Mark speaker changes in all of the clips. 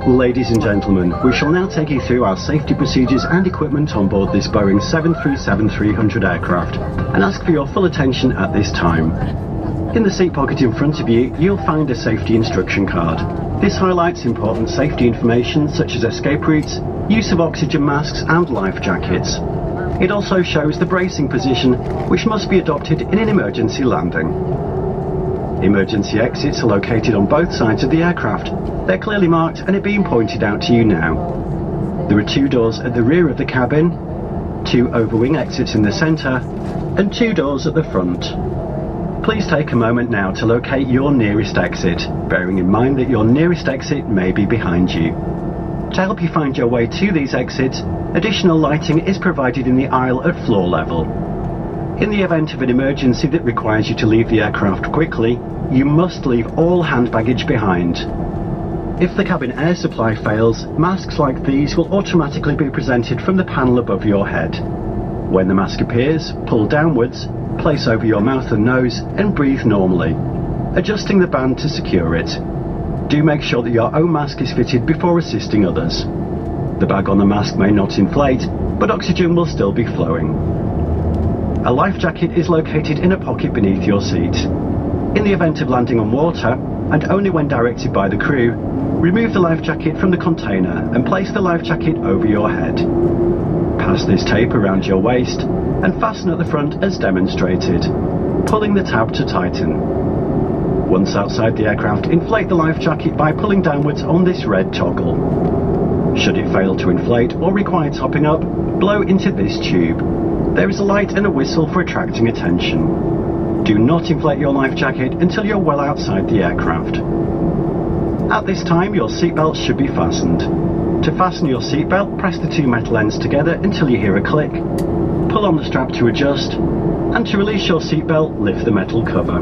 Speaker 1: Ladies and gentlemen, we shall now take you through our safety procedures and equipment on board this Boeing 737-300 aircraft and ask for your full attention at this time. In the seat pocket in front of you, you'll find a safety instruction card. This highlights important safety information such as escape routes, use of oxygen masks and life jackets. It also shows the bracing position which must be adopted in an emergency landing. Emergency exits are located on both sides of the aircraft. They're clearly marked and are being pointed out to you now. There are 2 doors at the rear of the cabin, 2 overwing exits in the centre, and 2 doors at the front. Please take a moment now to locate your nearest exit, bearing in mind that your nearest exit may be behind you. To help you find your way to these exits, additional lighting is provided in the aisle at floor level. In the event of an emergency that requires you to leave the aircraft quickly, you must leave all hand baggage behind. If the cabin air supply fails, masks like these will automatically be presented from the panel above your head. When the mask appears, pull downwards, place over your mouth and nose, and breathe normally, adjusting the band to secure it. Do make sure that your own mask is fitted before assisting others. The bag on the mask may not inflate, but oxygen will still be flowing. A life jacket is located in a pocket beneath your seat. In the event of landing on water, and only when directed by the crew, remove the life jacket from the container and place the life jacket over your head. Pass this tape around your waist and fasten at the front as demonstrated, pulling the tab to tighten. Once outside the aircraft, inflate the life jacket by pulling downwards on this red toggle. Should it fail to inflate or require topping up, blow into this tube. There is a light and a whistle for attracting attention. Do not inflate your life jacket until you're well outside the aircraft. At this time, your seatbelt should be fastened. To fasten your seatbelt, press the 2 metal ends together until you hear a click. Pull on the strap to adjust, and to release your seatbelt, lift the metal cover.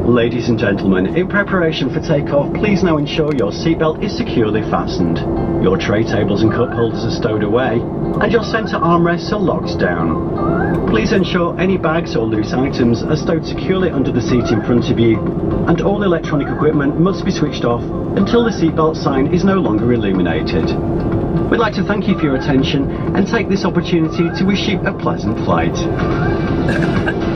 Speaker 1: Ladies and gentlemen, in preparation for takeoff, please now ensure your seatbelt is securely fastened. Your tray tables and cup holders are stowed away, and your centre armrests are locked down. Please ensure any bags or loose items are stowed securely under the seat in front of you, and all electronic equipment must be switched off until the seatbelt sign is no longer illuminated. We'd like to thank you for your attention and take this opportunity to wish you a pleasant flight.